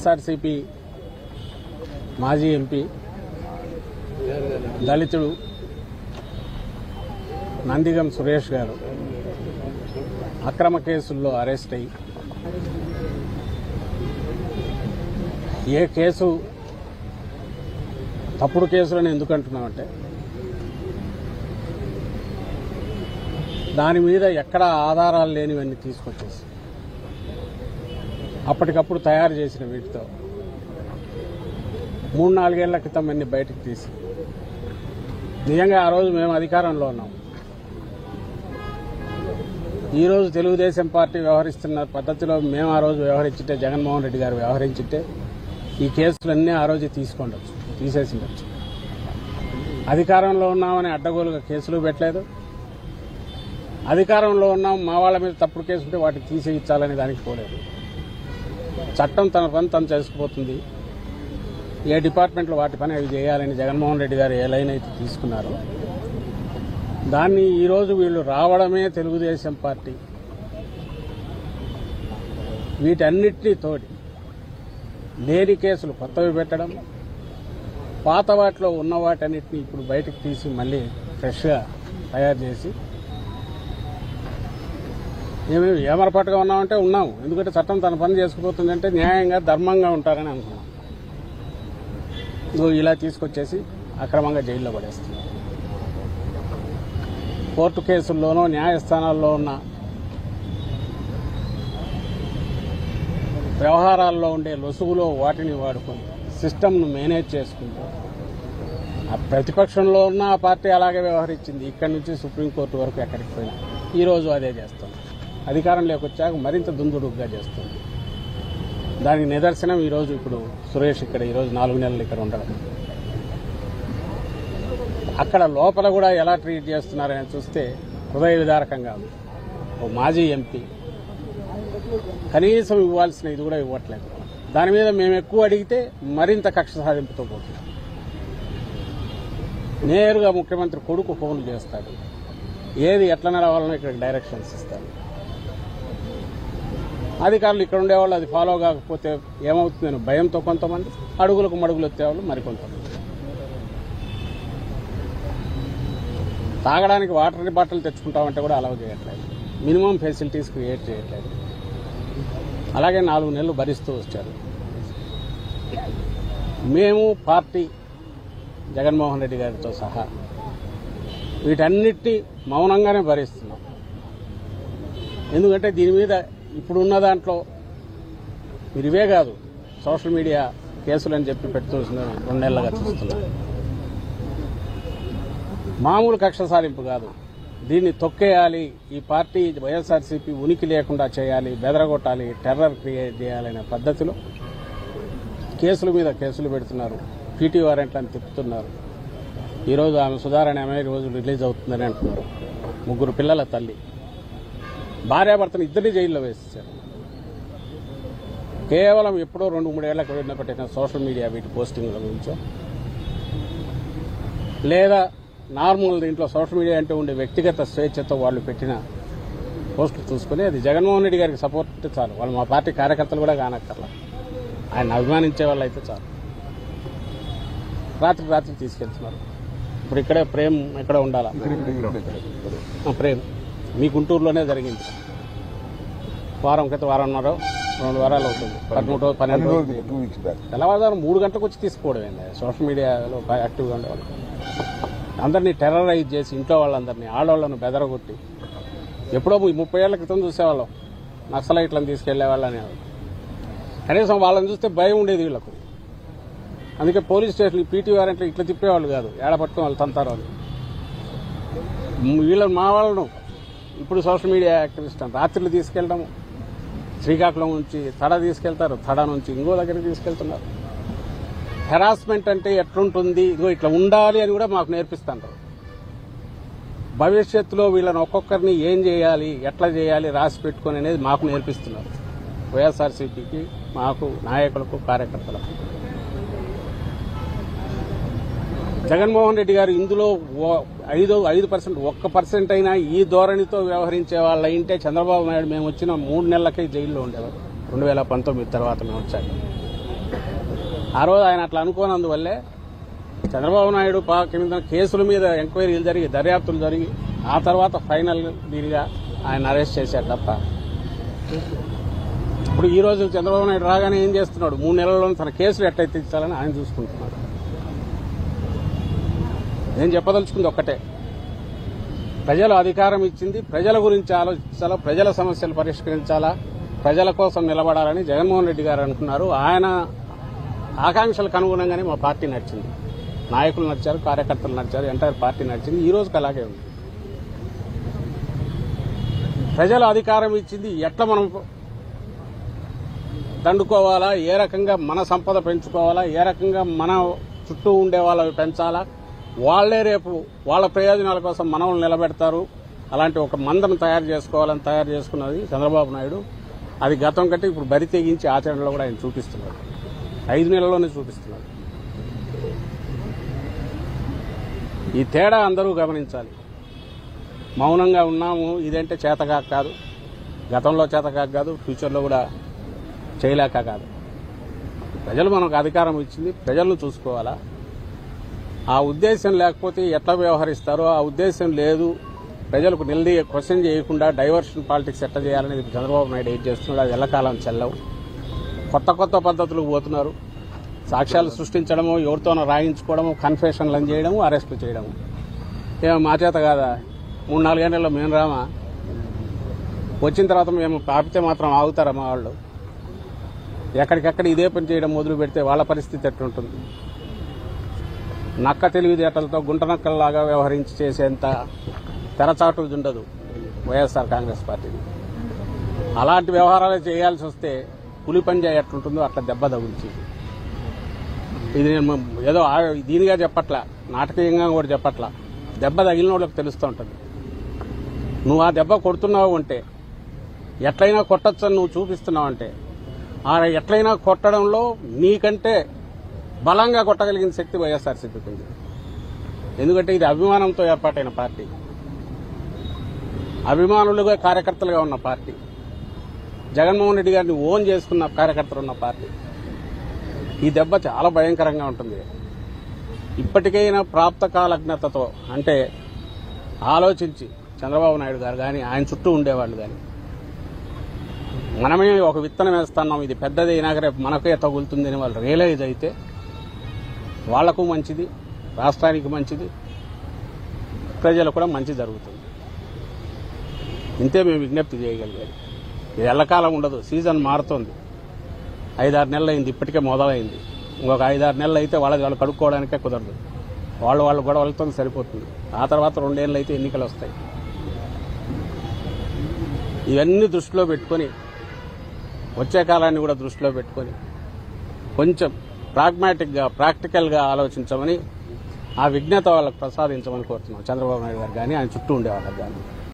వైఎస్ఆర్సీపీ మాజీ ఎంపీ దళితుడు నందిగం సురేష్ గారు అక్రమ కేసుల్లో అరెస్ట్ అయ్యి ఏ కేసు తప్పుడు కేసులని ఎందుకు అంటున్నామంటే దాని మీద ఎక్కడ ఆధారాలు లేనివన్నీ తీసుకొచ్చేసి అప్పటికప్పుడు తయారు చేసిన వీటితో 3-4 ఏళ్ల క్రితం అన్ని బయటకు తీసి నిజంగా ఆ రోజు మేము అధికారంలో ఉన్నాం. ఈరోజు తెలుగుదేశం పార్టీ వ్యవహరిస్తున్న పద్ధతిలో మేము ఆ రోజు వ్యవహరించింటే, జగన్మోహన్ రెడ్డి గారు వ్యవహరించింటే ఈ కేసులన్నీ ఆ రోజు తీసేసి ఉండొచ్చు. అధికారంలో ఉన్నామని అడ్డగోలుగా కేసులు పెట్టలేదు. అధికారంలో ఉన్నాం, మా వాళ్ళ మీద తప్పుడు కేసు ఉంటే వాటిని తీసేయించాలని దానికి పోలేదు. చట్టం తన పని తను చేసుకుపోతుంది. ఏ డిపార్ట్మెంట్లో వాటి పని అవి చేయాలని జగన్మోహన్ రెడ్డి గారు ఏ లైన్ అయితే తీసుకున్నారో దాన్ని ఈరోజు వీళ్ళు రావడమే తెలుగుదేశం పార్టీ వీటన్నిటినీ తోటి లేని కేసులు కొత్తవి పెట్టడం, పాత వాటిలో ఉన్న వాటన్నిటిని ఇప్పుడు బయటకు తీసి మళ్ళీ ఫ్రెష్గా తయారు చేసి మేము ఏమరపాటుగా ఉన్నామంటే ఉన్నాము. ఎందుకంటే చట్టం తన పని చేసుకుపోతుందంటే న్యాయంగా ధర్మంగా ఉంటారని అనుకున్నాం. నువ్వు ఇలా తీసుకొచ్చేసి అక్రమంగా జైల్లో పడేస్తున్నావు. కోర్టు కేసుల్లోనూ న్యాయస్థానాల్లో ఉన్న వ్యవహారాల్లో ఉండే లొసుగులో వాటిని వాడుకొని సిస్టమ్ను మేనేజ్ చేసుకుంటూ ఆ ప్రతిపక్షంలో ఉన్న ఆ పార్టీ అలాగే వ్యవహరించింది. ఇక్కడి నుంచి సుప్రీంకోర్టు వరకు ఎక్కడికి పోయినా ఈరోజు అదే చేస్తుంది. అధికారంలోకి వచ్చాక మరింత దుందుడుగ్గా చేస్తుంది. దానికి నిదర్శనం ఈరోజు ఇప్పుడు సురేష్ ఇక్కడ ఈరోజు 4 నెలలు ఇక్కడ ఉండడం. అక్కడ లోపల కూడా ఎలా ట్రీట్ చేస్తున్నారని చూస్తే హృదయ విదారకంగా ఉంది. ఓ మాజీ ఎంపీ కనీసం ఇవ్వాల్సిన ఇది కూడా ఇవ్వట్లేదు. దాని మీద మేము ఎక్కువ అడిగితే మరింత కక్ష సాధింపుతో పోతున్నాం. నేరుగా ముఖ్యమంత్రి కొడుకు ఫోన్లు చేస్తాడు, ఏది ఎట్లా నడవాలనో ఇక్కడ డైరెక్షన్స్ ఇస్తాడు. అధికారులు ఇక్కడ ఉండేవాళ్ళు అది ఫాలో కాకపోతే ఏమవుతుందని భయంతో కొంతమంది, అడుగులకు మడుగులు ఎత్తేవాళ్ళు మరికొంతమంది. తాగడానికి వాటర్ బాటిల్ తెచ్చుకుంటామంటే కూడా అలౌ చేయట్లేదు. మినిమం ఫెసిలిటీస్ క్రియేట్ చేయట్లేదు. అలాగే 4 నెలలు భరిస్తూ వచ్చారు. మేము పార్టీ జగన్మోహన్ రెడ్డి గారితో సహా వీటన్నిటి మౌనంగానే భరిస్తున్నాం. ఎందుకంటే దీని మీద ఇప్పుడున్న దాంట్లో మీరు ఇవే కాదు, సోషల్ మీడియా కేసులని చెప్పి పెడుతున్న 2 నెలలుగా చూస్తున్నారు. మామూలు కక్ష సాధింపు కాదు, దీన్ని తొక్కేయాలి, ఈ పార్టీ వైఎస్ఆర్సీపీ ఉనికి లేకుండా చేయాలి, బెదరగొట్టాలి, టెర్రర్ క్రియేట్ చేయాలనే పద్ధతిలో కేసుల మీద కేసులు పెడుతున్నారు. పీటీ వారెంట్లను తిప్పుతున్నారు. ఈరోజు ఆమె సుధారాణి ఆమె రోజు రిలీజ్ అవుతుందని అంటున్నారు. 3 పిల్లల తల్లి, భార్యాభర్తను ఇద్దరిని జైల్లో వేసేశారు. కేవలం ఎప్పుడో 2-3 ఏళ్ల క్రితం పెట్టిన సోషల్ మీడియా వీటి పోస్టింగ్ల గురించో, లేదా నార్మల్ దీంట్లో సోషల్ మీడియా అంటే ఉండే వ్యక్తిగత స్వేచ్ఛతో వాళ్ళు పెట్టిన పోస్టులు చూసుకుని అది జగన్మోహన్ రెడ్డి గారికి సపోర్ట్ చాలు. వాళ్ళు మా పార్టీ కార్యకర్తలు కూడా కానక్కర్లా, ఆయన అభిమానించే వాళ్ళు అయితే చాలు. రాత్రి తీసుకెళ్తున్నారు. ఇప్పుడు ఇక్కడే ప్రేమ్ ఎక్కడ ఉండాలా, ప్రేమ్ మీ గుంటూరులోనే జరిగింది. వారం క్రితం, వారంన్నర 2 వారాలు అవుతుంది. 13-12 రోజులు తెల్లవారుజాము 3 గంటలకు వచ్చి తీసుకోవడమేంది. సోషల్ మీడియాలో యాక్టివ్గా ఉండేవాళ్ళు అందరినీ టెర్రరైజ్ చేసి ఇంట్లో వాళ్ళందరినీ, ఆడవాళ్లను బెదరగొట్టి, ఎప్పుడో 30 ఏళ్ల క్రితం చూసేవాళ్ళం నక్సలైట్లను తీసుకెళ్లే వాళ్ళని. కనీసం వాళ్ళని చూస్తే భయం ఉండేది వీళ్లకు. అందుకే పోలీస్ స్టేషన్ పీటీ వారెంట్లు ఇట్లా తిప్పేవాళ్ళు కాదు, ఏడపట్టుకుని వాళ్ళు తంతారు వాళ్ళు. వీళ్ళని మా వాళ్ళను ఇప్పుడు సోషల్ మీడియా యాక్టివిస్ట్ అని రాత్రులు తీసుకెళ్లడం, శ్రీకాకుళం నుంచి తడ తీసుకెళ్తారు, తడ నుంచి ఇంకో దగ్గరికి తీసుకెళ్తున్నారు. హెరాస్మెంట్ అంటే ఎట్లుంటుంది, ఇదిగో ఇట్లా ఉండాలి అని కూడా మాకు నేర్పిస్తున్నారు. భవిష్యత్తులో వీళ్ళని ఒక్కొక్కరిని ఏం చేయాలి, ఎట్లా చేయాలి రాసి పెట్టుకుని అనేది మాకు నేర్పిస్తున్నారు. వైఎస్ఆర్సీపీకి, మాకు, నాయకులకు, కార్యకర్తలకు. జగన్మోహన్ రెడ్డి గారు ఇందులో 5% 1% అయినా ఈ ధోరణితో వ్యవహరించే వాళ్ళ ఇంటే చంద్రబాబు నాయుడు మేము వచ్చిన 3 నెలలకే జైల్లో ఉండేవారు. 2019 తర్వాత మేము వచ్చాక ఆ రోజు ఆయన అట్లా అనుకోనందువల్లే చంద్రబాబు నాయుడు కింద కేసుల మీద ఎంక్వైరీలు జరిగి దర్యాప్తులు జరిగి ఆ తర్వాత ఫైనల్ దీనిగా ఆయన అరెస్ట్ చేశారు తప్ప ఇప్పుడు ఈ రోజు చంద్రబాబు నాయుడు రాగానే ఏం చేస్తున్నాడు 3 నెలల్లో తన కేసులు ఎట్లయితే ఇచ్చాలని ఆయన చూసుకుంటున్నాడు. నేను చెప్పదలుచుకుంది ఒక్కటే, ప్రజలు అధికారం ఇచ్చింది ప్రజల గురించి ఆలోచించాలా, ప్రజల సమస్యలు పరిష్కరించాలా, ప్రజల కోసం నిలబడాలని జగన్మోహన్ రెడ్డి గారు అనుకున్నారు. ఆయన ఆకాంక్షలకు అనుగుణంగానే మా పార్టీ నడిచింది. నాయకులు నడిచారు, కార్యకర్తలు నడిచారు, ఎంటైర్ పార్టీ నడిచింది. ఈ రోజుకి అలాగే ఉంది. ప్రజలు అధికారం ఇచ్చింది ఎట్లా మనం దండుకోవాలా, ఏ రకంగా మన సంపద పెంచుకోవాలా, ఏ రకంగా మన చుట్టూ ఉండే వాళ్ళవి పెంచాలా, వాళ్లే రేపు వాళ్ళ ప్రయోజనాల కోసం మనల్ని నిలబెడతారు. అలాంటి ఒక మందను తయారు చేసుకోవాలని తయారు చేసుకున్నది చంద్రబాబు నాయుడు. అది గతం కంటే ఇప్పుడు బరి తెగించి ఆచరణలో కూడా ఆయన చూపిస్తున్నారు. 5 నెలల్లోనే చూపిస్తున్నారు. ఈ తేడా అందరూ గమనించాలి. మౌనంగా ఉన్నాము ఇదంటే చేతకాక కాదు, గతంలో చేతకాక కాదు, ఫ్యూచర్లో కూడా చేయలేక కాదు. ప్రజలు మనకు అధికారం ఇచ్చింది, ప్రజలను చూసుకోవాలా. ఆ ఉద్దేశం లేకపోతే ఎట్లా వ్యవహరిస్తారో ఆ ఉద్దేశం లేదు. ప్రజలకు క్వశ్చన్ చేయకుండా డైవర్షన్ పాలిటిక్స్ ఎట్లా చేయాలనేది చంద్రబాబు నాయుడు ఏం చేస్తున్నాడు. అది ఎల్లకాలం చెల్లవు. కొత్త పద్ధతులకు పోతున్నారు. సాక్ష్యాలు సృష్టించడము, ఎవరితోనో రాయించుకోవడము, కన్ఫెషన్లను చేయడము, అరెస్టులు చేయడము. ఏమో మా చేత కాదా? 3-4 గంటల్లో మేము రామా? వచ్చిన తర్వాత మేము ఆపితే మాత్రం ఆగుతారా మా వాళ్ళు? ఎక్కడికెక్కడ ఇదే పని చేయడం మొదలు పెడితే వాళ్ళ పరిస్థితి ఎట్లుంటుంది? నక్క తెలివితేటలతో గుంటనక్కల్లాగా వ్యవహరించి చేసేంత తెరచాటు ఉండదు వైఎస్ఆర్ కాంగ్రెస్ పార్టీని. అలాంటి వ్యవహారాలు చేయాల్సి వస్తే పులి పంజా ఎట్లుంటుందో అట్లా దెబ్బ తగుల్చి. ఇది నేను ఏదో దీనిగా చెప్పట్లా, నాటకీయంగా కూడా చెప్పట్లా. దెబ్బ తగిలిన వాళ్ళకి తెలుస్తూ ఉంటుంది. నువ్వు ఆ దెబ్బ కొడుతున్నావు అంటే, ఎట్లయినా కొట్టచ్చని నువ్వు చూపిస్తున్నావు అంటే, ఆ ఎట్లయినా కొట్టడంలో నీకంటే బలంగా కొట్టగలిగిన శక్తి వైఎస్ఆర్సీపీకి ఉంది. ఎందుకంటే ఇది అభిమానంతో ఏర్పాటైన పార్టీ, అభిమానులుగా కార్యకర్తలుగా ఉన్న పార్టీ, జగన్మోహన్ రెడ్డి గారిని ఓన్ చేసుకున్న కార్యకర్తలు ఉన్న పార్టీ. ఈ దెబ్బ చాలా భయంకరంగా ఉంటుంది. ఇప్పటికైనా ప్రాప్త కాలజ్ఞతతో అంటే ఆలోచించి చంద్రబాబు నాయుడు గారు కానీ ఆయన చుట్టూ ఉండేవాళ్ళు కానీ, మనమే ఒక విత్తనం వేస్తున్నాం, ఇది పెద్దది అయినాక రేపు మనకే తగులుతుంది అని వాళ్ళు రియలైజ్ అయితే వాళ్లకు మంచిది, రాష్ట్రానికి మంచిది, ప్రజలకు కూడా మంచి జరుగుతుంది. ఇంతే మేము విజ్ఞప్తి చేయగలిగాం. ఇది ఎల్లకాలం ఉండదు, సీజన్ మారుతోంది. 5-6 నెలలు అయింది, ఇప్పటికే మొదలైంది. ఇంకొక 5-6 నెలలు అయితే వాళ్ళు కడుక్కోవడానికే కుదరదు. వాళ్ళు గొడవలతో సరిపోతుంది. ఆ తర్వాత 2 ఏళ్ళు అయితే ఎన్నికలు వస్తాయి. ఇవన్నీ దృష్టిలో పెట్టుకొని, వచ్చే కాలాన్ని కూడా దృష్టిలో పెట్టుకొని కొంచెం ప్రాగ్మాటిక్గా, ప్రాక్టికల్గా ఆలోచించమని, ఆ విజ్ఞత వాళ్ళకు ప్రసాదించమని కోరుతున్నాం చంద్రబాబు నాయుడు గారు కానీ ఆయన చుట్టూ ఉండే వాళ్ళకి కానీ.